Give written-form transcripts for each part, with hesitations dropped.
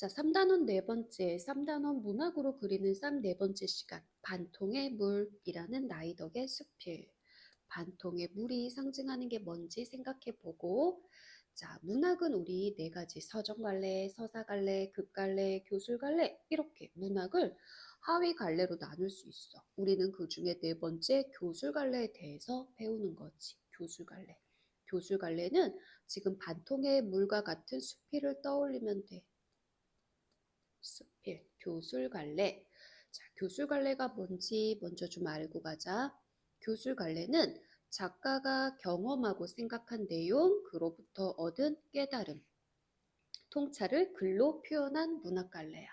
자, 3단원 네 번째, 3단원 문학으로 그리는 쌈 네 번째 시간. 반통의 물이라는 나이덕의 수필. 반통의 물이 상징하는 게 뭔지 생각해보고, 자, 문학은 우리 네 가지 서정갈래, 서사갈래, 극갈래, 교술갈래 이렇게 문학을 하위 갈래로 나눌 수 있어. 우리는 그 중에 네 번째 교술갈래에 대해서 배우는 거지. 교술갈래. 교술갈래는 지금 반통의 물과 같은 수필을 떠올리면 돼. 수필, 교술갈래. 자, 교술갈래가 뭔지 먼저 좀 알고 가자. 교술갈래는 작가가 경험하고 생각한 내용, 그로부터 얻은 깨달음, 통찰을 글로 표현한 문학갈래야.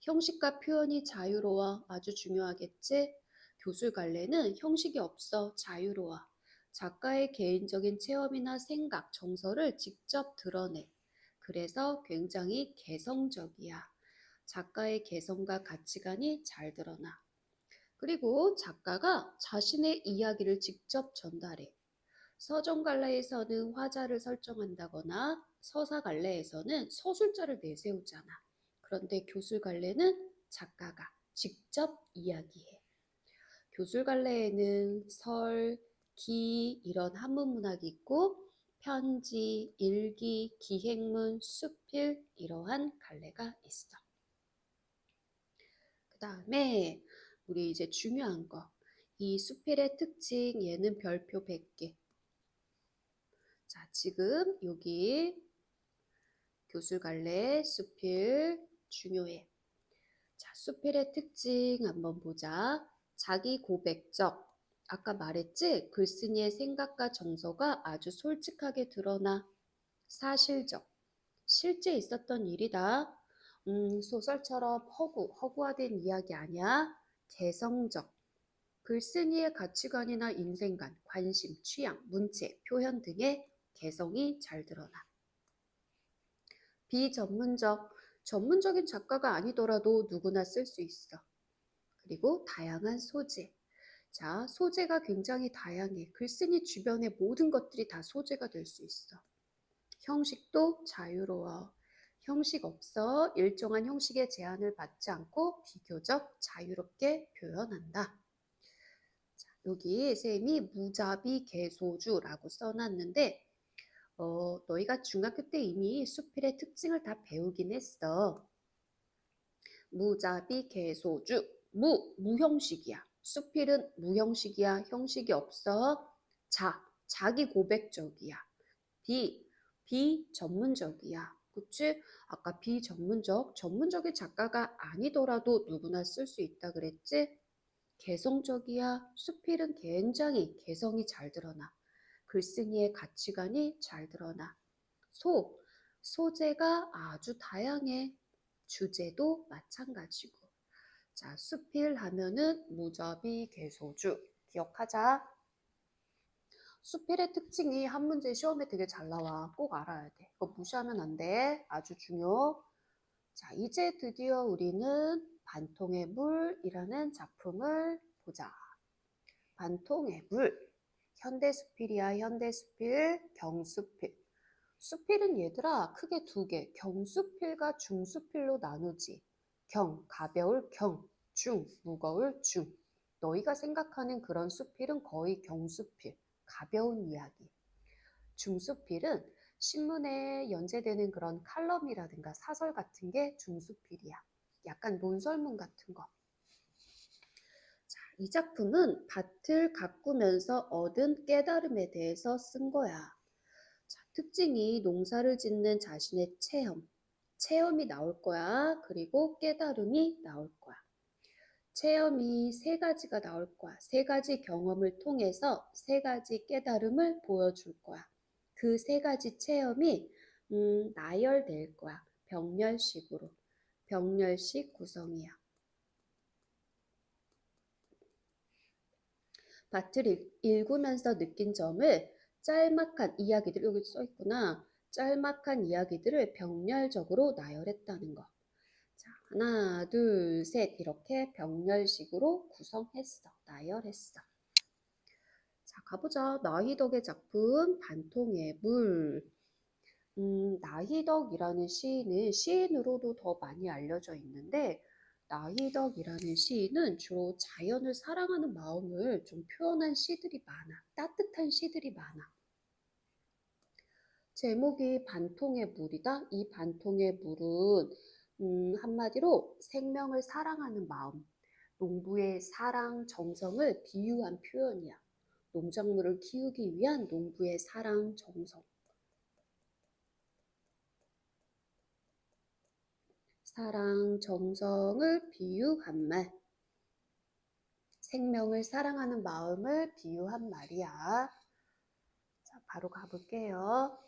형식과 표현이 자유로워 아주 중요하겠지? 교술갈래는 형식이 없어 자유로워. 작가의 개인적인 체험이나 생각, 정서를 직접 드러내. 그래서 굉장히 개성적이야. 작가의 개성과 가치관이 잘 드러나. 그리고 작가가 자신의 이야기를 직접 전달해. 서정갈래에서는 화자를 설정한다거나 서사갈래에서는 서술자를 내세우잖아. 그런데 교술갈래는 작가가 직접 이야기해. 교술갈래에는 설, 기 이런 한문문학이 있고 편지, 일기, 기행문, 수필 이러한 갈래가 있어. 그 다음에 우리 이제 중요한 거. 이 수필의 특징 얘는 별표 100개. 자, 지금 여기 교술갈래 수필 중요해. 자, 수필의 특징 한번 보자. 자기 고백적. 아까 말했지? 글쓴이의 생각과 정서가 아주 솔직하게 드러나. 사실적. 실제 있었던 일이다. 소설처럼 허구화된 이야기 아니야. 개성적. 글쓴이의 가치관이나 인생관, 관심, 취향, 문체, 표현 등의 개성이 잘 드러나. 비전문적, 전문적인 작가가 아니더라도 누구나 쓸 수 있어. 그리고 다양한 소재. 자, 소재가 굉장히 다양해. 글쓴이 주변의 모든 것들이 다 소재가 될 수 있어. 형식도 자유로워. 형식 없어. 일정한 형식의 제한을 받지 않고 비교적 자유롭게 표현한다. 자, 여기 쌤이 무자비 개소주라고 써놨는데 너희가 중학교 때 이미 수필의 특징을 다 배우긴 했어. 무자비 개소주. 무형식이야. 수필은 무형식이야. 형식이 없어. 자기 고백적이야. 비전문적이야. 그치? 아까 전문적인 작가가 아니더라도 누구나 쓸 수 있다 그랬지? 개성적이야. 수필은 굉장히 개성이 잘 드러나. 글쓴이의 가치관이 잘 드러나. 소재가 아주 다양해. 주제도 마찬가지고. 자, 수필 하면은 무자비 개소주. 기억하자. 수필의 특징이 한 문제 시험에 되게 잘 나와. 꼭 알아야 돼. 이거 무시하면 안 돼. 아주 중요. 자, 이제 드디어 우리는 반통의 물이라는 작품을 보자. 반통의 물. 현대수필이야, 현대수필, 경수필. 수필은 얘들아 크게 두 개, 경수필과 중수필로 나누지. 가벼울 경, 무거울 중. 너희가 생각하는 그런 수필은 거의 경수필, 가벼운 이야기. 중수필은 신문에 연재되는 그런 칼럼이라든가 사설 같은 게 중수필이야. 약간 논설문 같은 거. 자, 이 작품은 밭을 가꾸면서 얻은 깨달음에 대해서 쓴 거야. 자, 특징이 농사를 짓는 자신의 체험이 나올 거야. 그리고 깨달음이 나올 거야. 체험이 세 가지가 나올 거야. 세 가지 경험을 통해서 세 가지 깨달음을 보여줄 거야. 그 세 가지 체험이 나열될 거야. 병렬식으로. 병렬식 구성이야. 밭을 읽으면서 느낀 점을 짤막한 이야기들, 여기 써있구나. 짤막한 이야기들을 병렬적으로 나열했다는 거. 자, 하나, 둘, 셋 이렇게 병렬식으로 구성했어. 나열했어. 자, 가보자. 나희덕의 작품 반통의 물. 나희덕이라는 시인은 시인으로도 더 많이 알려져 있는데 나희덕이라는 시인은 주로 자연을 사랑하는 마음을 좀 표현한 시들이 많아. 따뜻한 시들이 많아. 제목이 반통의 물이다. 이 반통의 물은 한마디로 생명을 사랑하는 마음, 농부의 사랑, 정성을 비유한 표현이야. 농작물을 키우기 위한 농부의 사랑, 정성. 사랑, 정성을 비유한 말. 생명을 사랑하는 마음을 비유한 말이야. 자, 바로 가볼게요.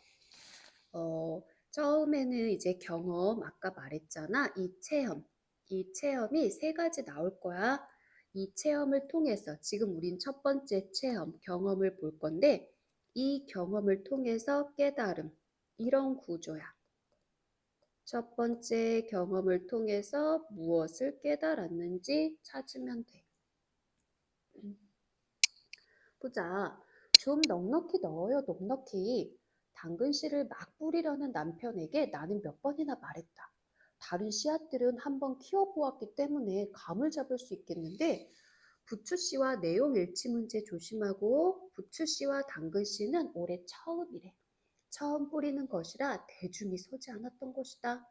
처음에는 이제 경험, 아까 말했잖아. 이 체험. 이 체험이 세 가지 나올 거야. 이 체험을 통해서 지금 우린 첫 번째 체험, 경험을 볼 건데 이 경험을 통해서 깨달음. 이런 구조야. 첫 번째 경험을 통해서 무엇을 깨달았는지 찾으면 돼. 보자. 좀 넉넉히 넣어요, 넉넉히. 당근씨를 막 뿌리려는 남편에게 나는 몇 번이나 말했다. 다른 씨앗들은 한번 키워보았기 때문에 감을 잡을 수 있겠는데 부추씨와 내용 일치 문제 조심하고 부추씨와 당근씨는 올해 처음이래. 처음 뿌리는 것이라 대중이 서지 않았던 것이다.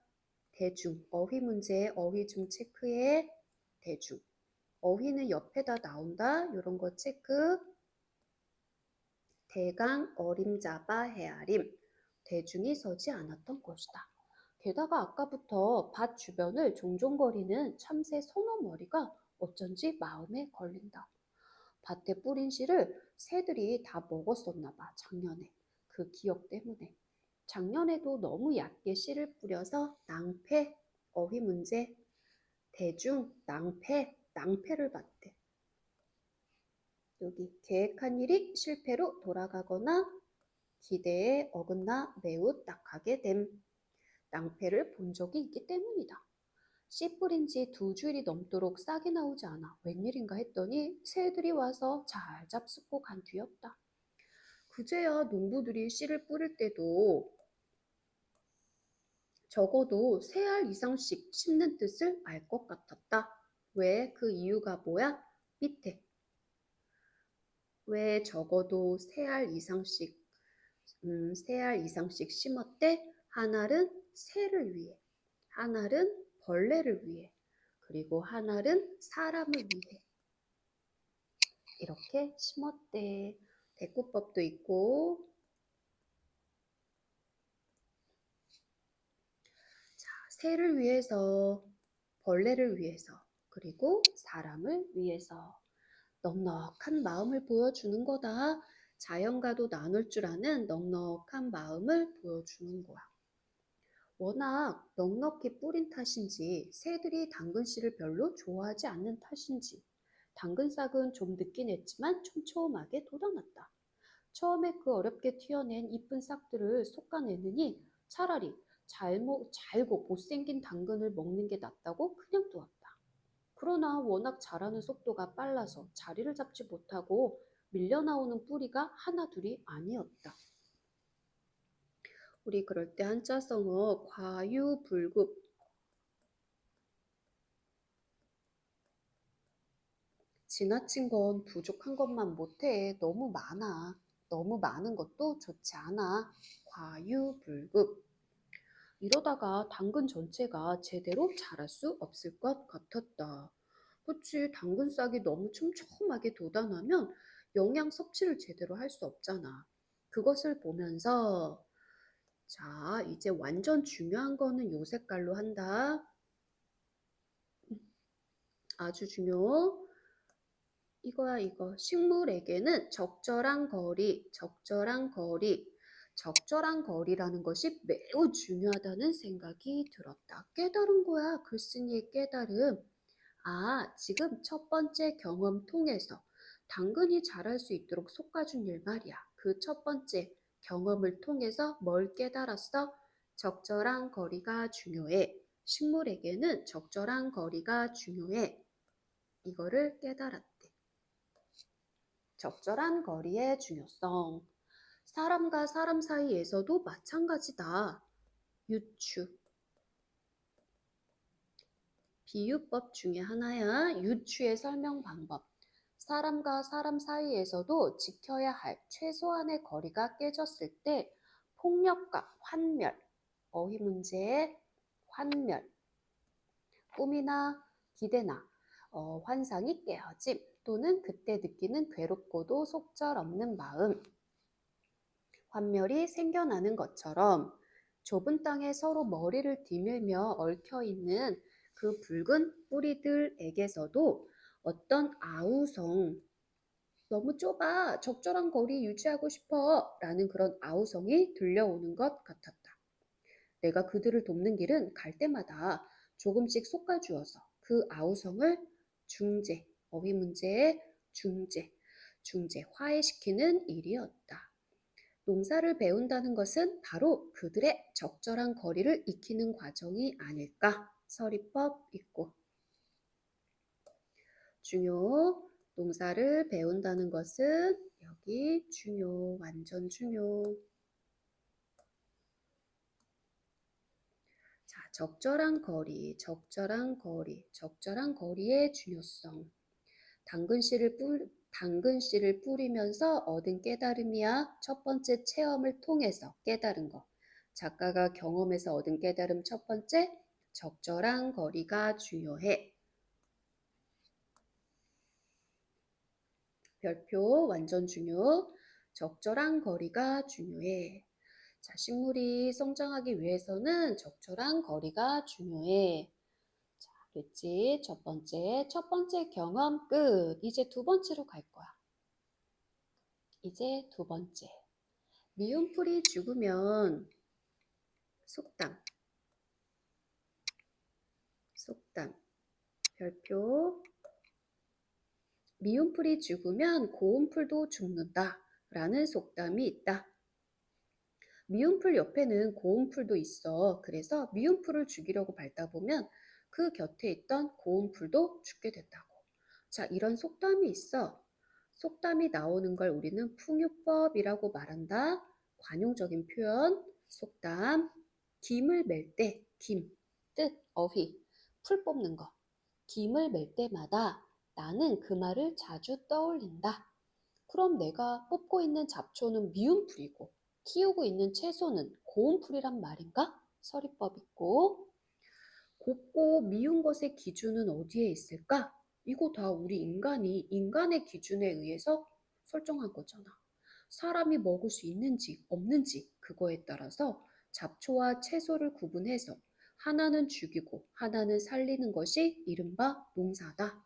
대중, 어휘 문제, 어휘 좀 체크해. 대중. 어휘는 옆에다 나온다. 이런 거 체크. 대강 어림잡아 헤아림. 대중이 서지 않았던 것이다. 게다가 아까부터 밭 주변을 종종거리는 참새 소노머리가 어쩐지 마음에 걸린다. 밭에 뿌린 씨를 새들이 다 먹었었나 봐, 작년에. 그 기억 때문에. 작년에도 너무 얕게 씨를 뿌려서 낭패, 어휘 문제, 대중, 낭패를 봤대. 여기 계획한 일이 실패로 돌아가거나 기대에 어긋나 매우 딱하게 됨. 낭패를 본 적이 있기 때문이다. 씨 뿌린 지 2주일이 넘도록 싹이 나오지 않아. 웬일인가 했더니 새들이 와서 잘 잡숫고 간 뒤였다. 그제야 농부들이 씨를 뿌릴 때도 적어도 3알 이상씩 심는 뜻을 알 것 같았다. 왜? 그 이유가 뭐야? 밑에. 왜 적어도 3알 이상씩 3알 이상씩 심었대? 하나는 새를 위해, 하나는 벌레를 위해, 그리고 하나는 사람을 위해. 이렇게 심었대. 대꾸법도 있고. 자, 새를 위해서, 벌레를 위해서, 그리고 사람을 위해서. 넉넉한 마음을 보여주는 거다. 자연과도 나눌 줄 아는 넉넉한 마음을 보여주는 거야. 워낙 넉넉히 뿌린 탓인지 새들이 당근씨를 별로 좋아하지 않는 탓인지 당근싹은 좀 늦긴 했지만 촘촘하게 돋아났다. 처음에 그 어렵게 튀어낸 이쁜 싹들을 솎아내느니 차라리 잘고 못생긴 당근을 먹는 게 낫다고 그냥 두었다. 그러나 워낙 자라는 속도가 빨라서 자리를 잡지 못하고 밀려나오는 뿌리가 하나 둘이 아니었다. 우리 그럴 때 한자성어 과유불급. 지나친 건 부족한 것만 못해. 너무 많아. 너무 많은 것도 좋지 않아. 과유불급. 이러다가 당근 전체가 제대로 자랄 수 없을 것 같았다. 그치, 당근 싹이 너무 촘촘하게 돋아나면 영양 섭취를 제대로 할 수 없잖아. 그것을 보면서 자, 이제 완전 중요한 거는 요 색깔로 한다. 아주 중요. 이거야, 이거. 식물에게는 적절한 거리, 적절한 거리라는 것이 매우 중요하다는 생각이 들었다. 깨달은 거야, 글쓴이의 깨달음. 아, 지금 첫 번째 경험 통해서 당근이 자랄 수 있도록 솎아준 일 말이야. 그 첫 번째 경험을 통해서 뭘 깨달았어? 적절한 거리가 중요해. 식물에게는 적절한 거리가 중요해. 이거를 깨달았대. 적절한 거리의 중요성. 사람과 사람 사이에서도 마찬가지다. 유추. 비유법 중에 하나야. 유추의 설명 방법. 사람과 사람 사이에서도 지켜야 할 최소한의 거리가 깨졌을 때 폭력과 환멸, 어휘 문제, 환멸, 꿈이나 기대나 환상이 깨어짐 또는 그때 느끼는 괴롭고도 속절없는 마음, 환멸이 생겨나는 것처럼 좁은 땅에 서로 머리를 디밀며 얽혀있는 그 붉은 뿌리들에게서도 어떤 아우성, 너무 좁아, 적절한 거리 유지하고 싶어 라는 그런 아우성이 들려오는 것 같았다. 내가 그들을 돕는 길은 갈 때마다 조금씩 솎아주어서 그 아우성을 중재, 어휘 문제의 중재화해시키는 일이었다. 농사를 배운다는 것은 바로 그들의 적절한 거리를 익히는 과정이 아닐까? 서리법 있고. 중요, 농사를 배운다는 것은 여기 중요, 완전 중요. 자, 적절한 거리, 적절한 거리의 중요성. 당근씨를 뿌리면서 얻은 깨달음이야. 첫 번째 체험을 통해서 깨달은 거. 작가가 경험에서 얻은 깨달음 첫 번째, 적절한 거리가 중요해. 별표 완전 중요. 적절한 거리가 중요해. 자, 식물이 성장하기 위해서는 적절한 거리가 중요해. 자, 됐지? 첫 번째 경험 끝. 이제 두 번째로 갈 거야. 이제 두 번째. 미움풀이 죽으면 속담. 별표. 미움풀이 죽으면 고운풀도 죽는다 라는 속담이 있다. 미움풀 옆에는 고운풀도 있어. 그래서 미움풀을 죽이려고 밟다 보면 그 곁에 있던 고운풀도 죽게 된다고. 자, 이런 속담이 있어. 속담이 나오는 걸 우리는 풍유법이라고 말한다. 관용적인 표현, 속담, 김을 맬 때, 뜻, 어휘, 풀 뽑는 거. 김을 맬 때마다 나는 그 말을 자주 떠올린다. 그럼 내가 뽑고 있는 잡초는 미움풀이고 키우고 있는 채소는 고운풀이란 말인가? 서리법 있고. 곱고 미운 것의 기준은 어디에 있을까? 이거 다 우리 인간의 기준에 의해서 설정한 거잖아. 사람이 먹을 수 있는지 없는지 그거에 따라서 잡초와 채소를 구분해서 하나는 죽이고 하나는 살리는 것이 이른바 농사다.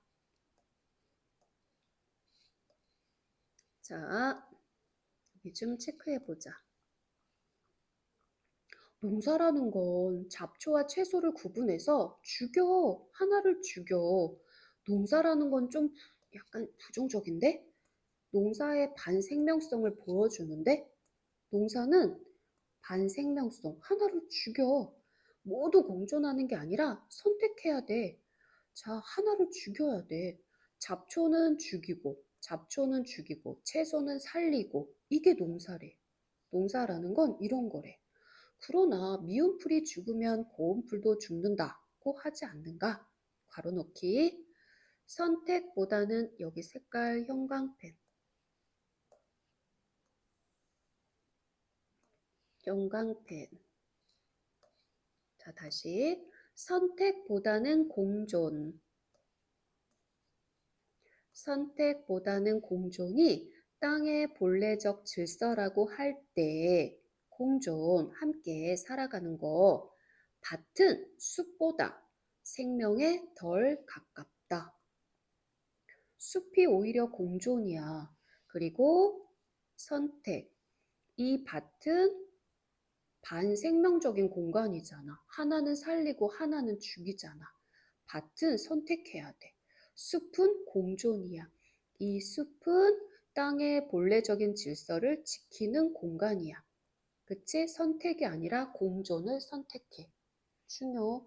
자, 여기 좀 체크해보자. 농사라는 건 잡초와 채소를 구분해서 하나를 죽여. 농사라는 건 좀 약간 부정적인데? 농사의 반생명성을 보여주는데? 농사는 반생명성, 하나를 죽여. 모두 공존하는 게 아니라 선택해야 돼. 자, 하나를 죽여야 돼. 잡초는 죽이고, 채소는 살리고, 이게 농사래. 농사라는 건 이런 거래. 그러나 미운풀이 죽으면 고운풀도 죽는다고 하지 않는가? 괄호 넣기. 선택보다는 여기 색깔 형광펜. 자, 다시. 선택보다는 공존이 땅의 본래적 질서라고 할 때 공존, 함께 살아가는 거, 밭은 숲보다 생명에 덜 가깝다. 숲이 오히려 공존이야. 그리고 선택, 이 밭은 반생명적인 공간이잖아. 하나는 살리고 하나는 죽이잖아. 밭은 선택해야 돼. 숲은 공존이야. 이 숲은 땅의 본래적인 질서를 지키는 공간이야. 그치? 선택이 아니라 공존을 선택해. 중요.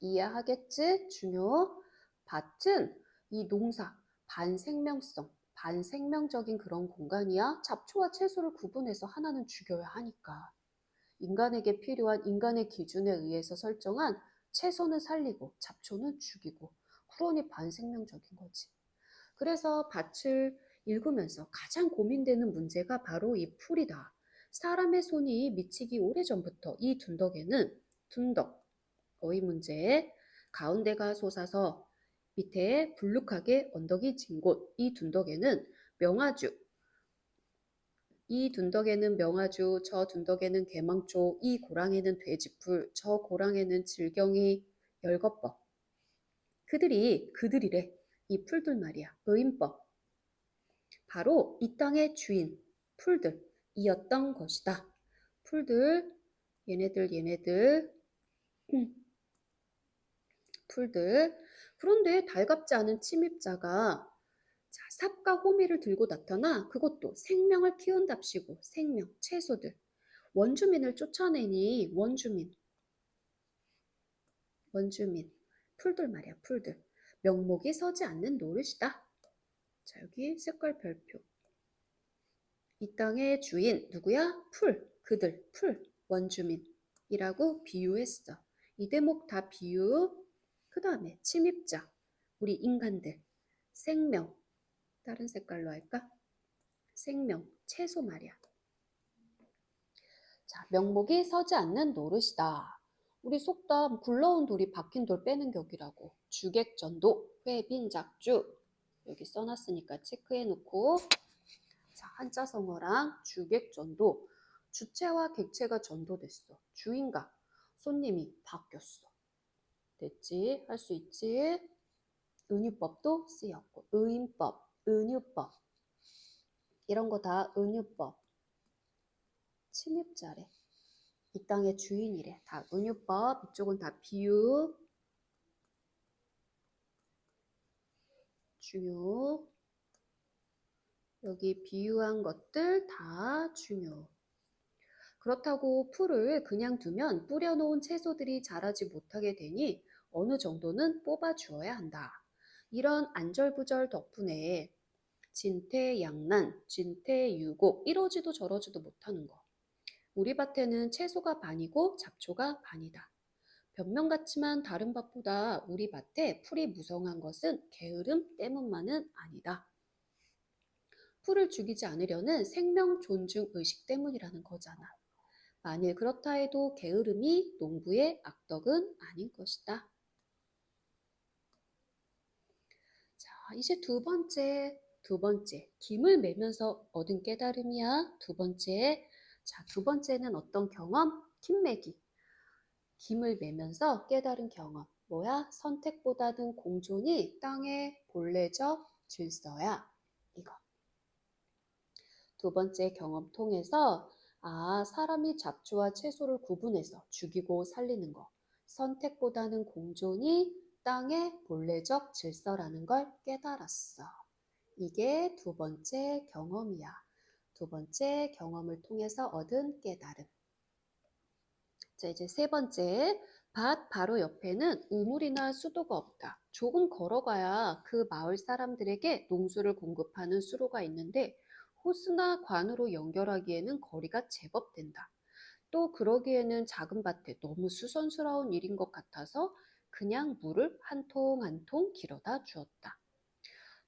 이해하겠지? 중요. 밭은 이 농사, 반생명적인 그런 공간이야. 잡초와 채소를 구분해서 하나는 죽여야 하니까. 인간에게 필요한 인간의 기준에 의해서 설정한 채소는 살리고 잡초는 죽이고 후론이 반생명적인 거지. 그래서 밭을 읽으면서 가장 고민되는 문제가 바로 이 풀이다. 사람의 손이 미치기 오래전부터 이 둔덕에는 둔덕, 어휘 문제, 가운데가 솟아서 밑에 불룩하게 언덕이 진 곳, 이 둔덕에는 명아주, 이 둔덕에는 명아주, 저 둔덕에는 개망초, 이 고랑에는 돼지풀, 저 고랑에는 질경이, 열거법. 그들이래. 이 풀들 말이야. 의인법. 바로 이 땅의 주인, 풀들이었던 것이다. 풀들, 얘네들, 풀들. 그런데 달갑지 않은 침입자가 삽과 호미를 들고 나타나 그것도 생명을 키운답시고 생명, 채소들. 원주민을 쫓아내니 원주민. 풀들 말이야, 풀들. 명목이 서지 않는 노릇이다. 자, 여기 색깔 별표. 이 땅의 주인, 누구야? 그들, 원주민이라고 비유했어. 이 대목 다 비유. 그 다음에 침입자, 우리 인간들, 생명. 다른 색깔로 할까? 생명, 채소 말이야. 자, 명목이 서지 않는 노릇이다. 우리 속담 굴러온 돌이 박힌 돌 빼는 격이라고. 주객전도, 회빈작주. 여기 써놨으니까 체크해놓고. 자, 한자성어랑 주객전도. 주체와 객체가 전도됐어. 주인과 손님이 바뀌었어. 됐지? 할 수 있지? 은유법도 쓰였고. 의인법, 은유법. 이런 거 다 은유법. 침입자래. 이 땅의 주인이래. 다 은유법. 이쪽은 다 비유. 중요. 여기 비유한 것들 다 중요. 그렇다고 풀을 그냥 두면 뿌려놓은 채소들이 자라지 못하게 되니 어느 정도는 뽑아주어야 한다. 이런 안절부절 덕분에 진퇴양난, 진퇴유곡 이러지도 저러지도 못하는 거. 우리 밭에는 채소가 반이고 잡초가 반이다. 변명 같지만 다른 밭보다 우리 밭에 풀이 무성한 것은 게으름 때문만은 아니다. 풀을 죽이지 않으려는 생명 존중 의식 때문이라는 거잖아. 만일 그렇다 해도 게으름이 농부의 악덕은 아닌 것이다. 자, 이제 두 번째. 김을 매면서 얻은 깨달음이야. 두 번째. 자, 두 번째는 어떤 경험? 김매기. 김을 매면서 깨달은 경험. 뭐야? 선택보다는 공존이 땅의 본래적 질서야. 이거. 두 번째 경험 통해서 사람이 잡초와 채소를 구분해서 죽이고 살리는 거. 선택보다는 공존이 땅의 본래적 질서라는 걸 깨달았어. 이게 두 번째 경험이야. 두 번째 경험을 통해서 얻은 깨달음. 자, 이제 세 번째. 밭 바로 옆에는 우물이나 수도가 없다. 조금 걸어가야 그 마을 사람들에게 농수를 공급하는 수로가 있는데 호수나 관으로 연결하기에는 거리가 제법 된다. 또 그러기에는 작은 밭에 너무 수선스러운 일인 것 같아서 그냥 물을 한 통 한 통 길어다 주었다.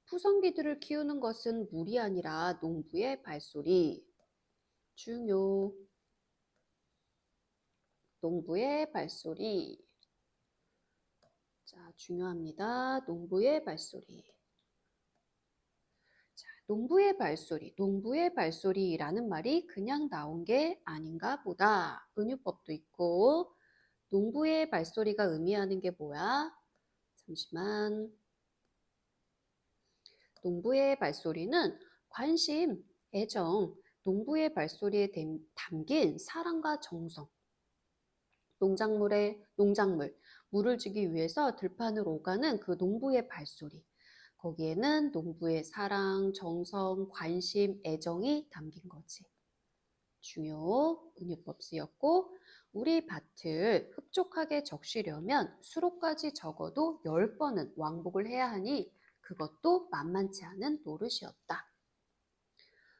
푸성기들을 키우는 것은 물이 아니라 농부의 발소리. 중요. 농부의 발소리. 자, 중요합니다. 농부의 발소리. 자, 농부의 발소리라는 말이 그냥 나온 게 아닌가 보다. 은유법도 있고. 농부의 발소리가 의미하는 게 뭐야? 잠시만. 농부의 발소리는 관심, 애정, 농부의 발소리에 담긴 사랑과 정성. 농작물, 물을 주기 위해서 들판을 오가는 그 농부의 발소리. 거기에는 농부의 사랑, 정성, 관심, 애정이 담긴 거지. 중요, 은유법 쓰였고, 우리 밭을 흡족하게 적시려면 수로까지 적어도 10번은 왕복을 해야 하니 그것도 만만치 않은 노릇이었다.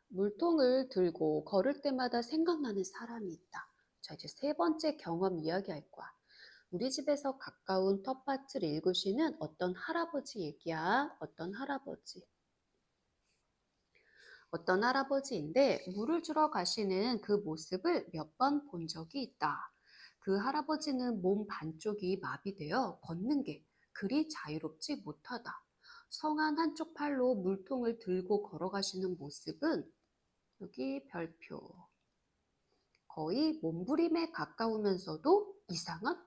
물통을 들고 걸을 때마다 생각나는 사람이 있다. 자, 이제 세 번째 경험 이야기할 거야. 우리 집에서 가까운 텃밭을 일구시는 어떤 할아버지 얘기야. 어떤 할아버지. 어떤 할아버지인데 물을 주러 가시는 그 모습을 몇 번 본 적이 있다. 그 할아버지는 몸 반쪽이 마비되어 걷는 게 그리 자유롭지 못하다. 성한 한쪽 팔로 물통을 들고 걸어가시는 모습은 여기 별표. 거의 몸부림에 가까우면서도 이상한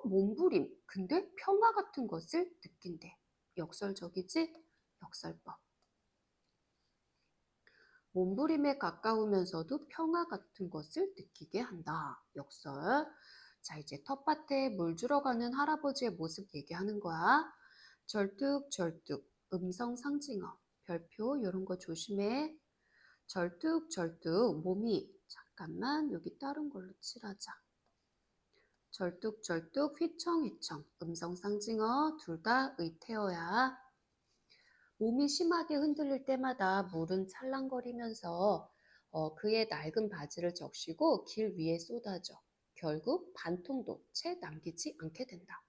몸부림. 근데 평화 같은 것을 느낀대. 역설적이지? 역설법. 몸부림에 가까우면서도 평화 같은 것을 느끼게 한다. 역설. 자, 이제 텃밭에 물 주러 가는 할아버지의 모습 얘기하는 거야. 절뚝절뚝, 음성 상징어, 별표 이런 거 조심해. 절뚝절뚝, 몸이 잠깐만 여기 다른 걸로 칠하자. 절뚝절뚝, 휘청휘청, 음성 상징어 둘 다 의태어야. 몸이 심하게 흔들릴 때마다 물은 찰랑거리면서 그의 낡은 바지를 적시고 길 위에 쏟아져 결국 반통도 채 남기지 않게 된다.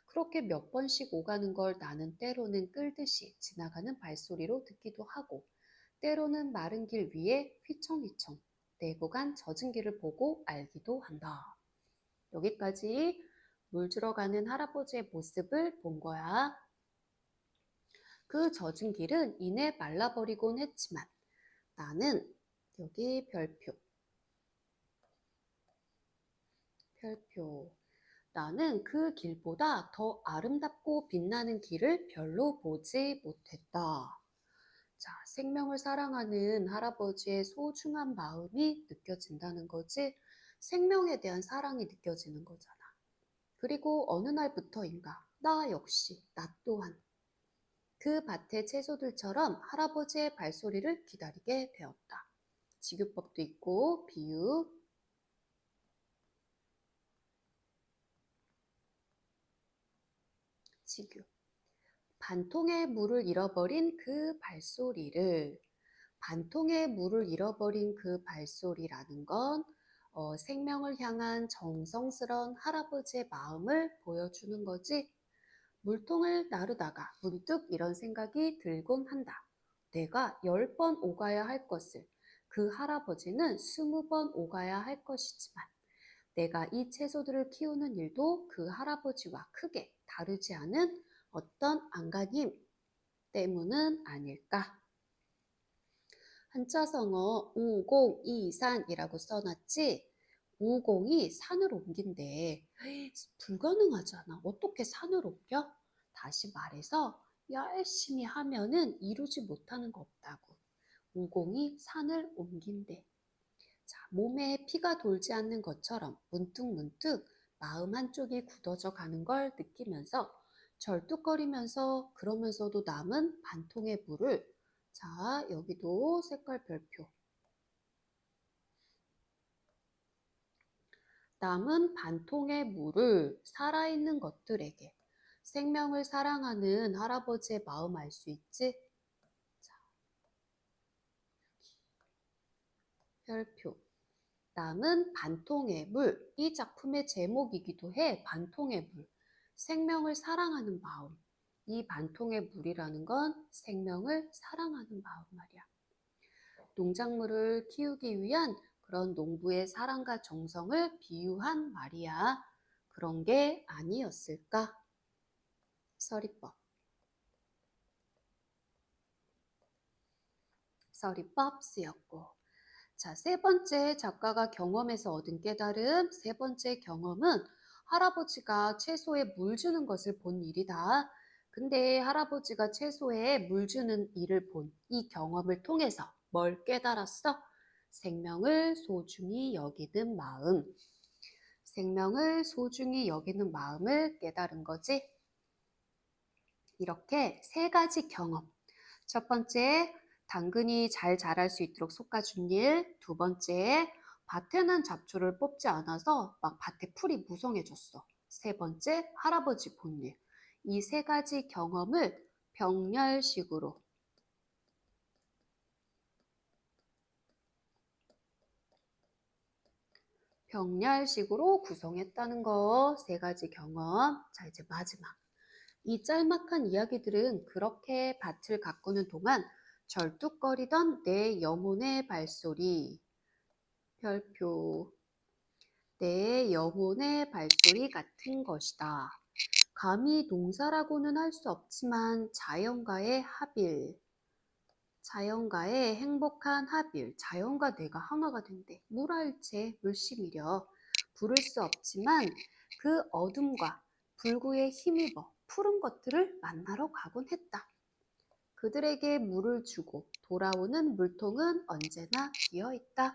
그렇게 몇 번씩 오가는 걸 나는 때로는 끌듯이 지나가는 발소리로 듣기도 하고 때로는 마른 길 위에 휘청휘청 내고 간 젖은 길을 보고 알기도 한다. 여기까지 물 주러 가는 할아버지의 모습을 본 거야. 그 젖은 길은 이내 말라버리곤 했지만 나는 여기 별표. 나는 그 길보다 더 아름답고 빛나는 길을 별로 보지 못했다. 자, 생명을 사랑하는 할아버지의 소중한 마음이 느껴진다는 거지. 생명에 대한 사랑이 느껴지는 거잖아. 그리고 어느 날부터인가 나 역시 나 또한 그 밭의 채소들처럼 할아버지의 발소리를 기다리게 되었다. 직유법도 있고 비유. 직유. 반통의 물을 잃어버린 그 발소리를 반통의 물을 잃어버린 그 발소리라는 건 생명을 향한 정성스런 할아버지의 마음을 보여주는 거지. 물통을 나르다가 문득 이런 생각이 들곤 한다. 내가 10번 오가야 할 것을 그 할아버지는 20번 오가야 할 것이지만 내가 이 채소들을 키우는 일도 그 할아버지와 크게 다르지 않은 어떤 안간힘 때문은 아닐까. 한자성어 우공이산이라고 써놨지. 우공이 산을 옮긴대. 불가능하잖아. 어떻게 산을 옮겨? 다시 말해서 열심히 하면은 이루지 못하는 거 없다고. 우공이 산을 옮긴대. 자, 몸에 피가 돌지 않는 것처럼 문득문득 마음 한쪽이 굳어져 가는 걸 느끼면서 절뚝거리면서 그러면서도 남은 반통의 물을 자, 여기도 색깔 별표. 남은 반통의 물을 살아있는 것들에게 생명을 사랑하는 할아버지의 마음 알 수 있지? 자, 별표. 남은 반통의 물. 이 작품의 제목이기도 해. 반통의 물. 생명을 사랑하는 마음. 이 반통의 물이라는 건 생명을 사랑하는 마음 말이야. 농작물을 키우기 위한 그런 농부의 사랑과 정성을 비유한 말이야. 그런 게 아니었을까? 서리법. 서리법 쓰였고. 자, 세 번째 작가가 경험에서 얻은 깨달음. 세 번째 경험은 할아버지가 채소에 물 주는 것을 본 일이다. 근데 할아버지가 채소에 물 주는 일을 본 이 경험을 통해서 뭘 깨달았어? 생명을 소중히 여기는 마음. 생명을 소중히 여기는 마음을 깨달은 거지. 이렇게 세 가지 경험. 첫 번째, 당근이 잘 자랄 수 있도록 솎아준 일. 두 번째, 밭에 난 잡초를 뽑지 않아서 막 밭에 풀이 무성해졌어. 세 번째, 할아버지 본 일. 이 세 가지 경험을 병렬식으로 구성했다는 거 세 가지 경험. 자, 이제 마지막. 이 짤막한 이야기들은 그렇게 밭을 가꾸는 동안 절뚝거리던 내 영혼의 발소리. 별표. 내 영혼의 발소리 같은 것이다. 감히 동사라고는 할 수 없지만 자연과의 합일. 자연과의 행복한 합일. 자연과 내가 하나가 된대. 물알체, 물심이려. 부를 수 없지만 그 어둠과 불구에 힘입어 푸른 것들을 만나러 가곤 했다. 그들에게 물을 주고 돌아오는 물통은 언제나 비어있다.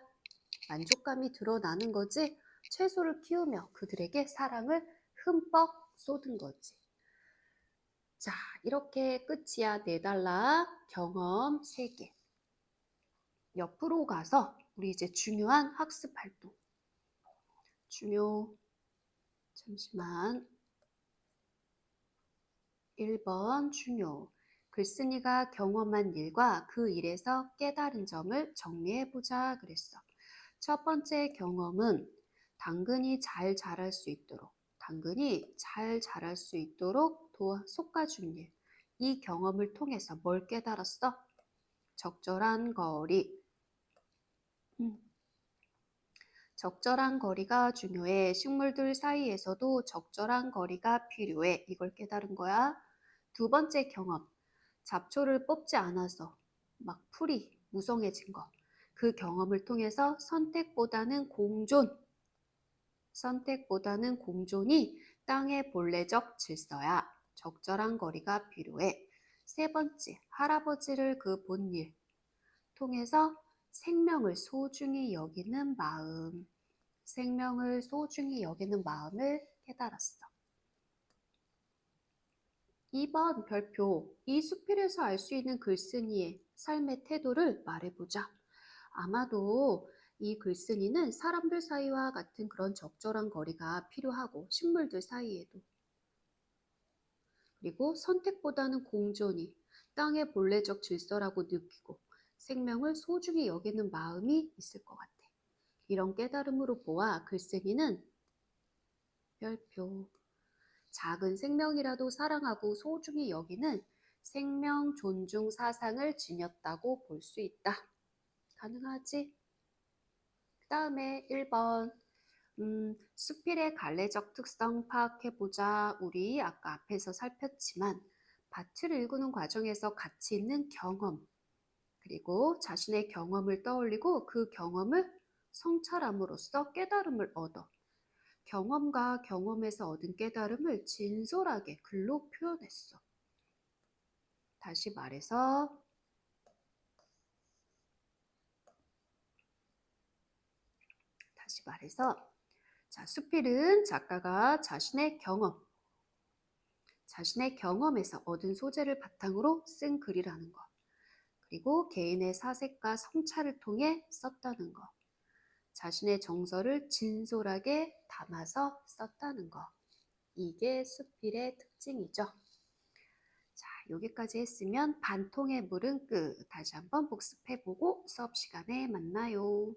만족감이 드러나는 거지. 채소를 키우며 그들에게 사랑을 흠뻑 쏟은 거지. 자, 이렇게 끝이야. 4달러 경험 3개. 옆으로 가서 우리 이제 중요한 학습 활동. 잠시만. 1번 중요. 글쓴이가 경험한 일과 그 일에서 깨달은 점을 정리해보자 그랬어. 첫 번째 경험은 당근이 잘 자랄 수 있도록 솎아준 일. 이 경험을 통해서 뭘 깨달았어? 적절한 거리. 적절한 거리가 중요해. 식물들 사이에서도 적절한 거리가 필요해. 이걸 깨달은 거야. 두 번째 경험. 잡초를 뽑지 않아서 막 풀이 무성해진 거. 그 경험을 통해서 선택보다는 공존이 땅의 본래적 질서야. 적절한 거리가 필요해. 세 번째, 할아버지를 그 본 일 통해서 생명을 소중히 여기는 마음을 깨달았어. 2번 별표. 이 수필에서 알 수 있는 글쓴이의 삶의 태도를 말해보자. 아마도 이 글쓴이는 사람들 사이와 같은 그런 적절한 거리가 필요하고 식물들 사이에도. 그리고 선택보다는 공존이 땅의 본래적 질서라고 느끼고 생명을 소중히 여기는 마음이 있을 것 같아. 이런 깨달음으로 보아 글쓴이는 별표. 작은 생명이라도 사랑하고 소중히 여기는 생명 존중 사상을 지녔다고 볼 수 있다. 가능하지? 그 다음에 1번. 수필의 갈래적 특성 파악해보자. 우리 아까 앞에서 살폈지만 밭을 일구는 과정에서 가치 있는 경험, 그리고 자신의 경험을 떠올리고 그 경험을 성찰함으로써 깨달음을 얻어 경험과 경험에서 얻은 깨달음을 진솔하게 글로 표현했어. 다시 말해서 자, 수필은 작가가 자신의 경험에서 얻은 소재를 바탕으로 쓴 글이라는 것. 그리고 개인의 사색과 성찰을 통해 썼다는 것. 자신의 정서를 진솔하게 담아서 썼다는 것. 이게 수필의 특징이죠. 자, 여기까지 했으면 반통의 물은 끝. 다시 한번 복습해보고 수업 시간에 만나요.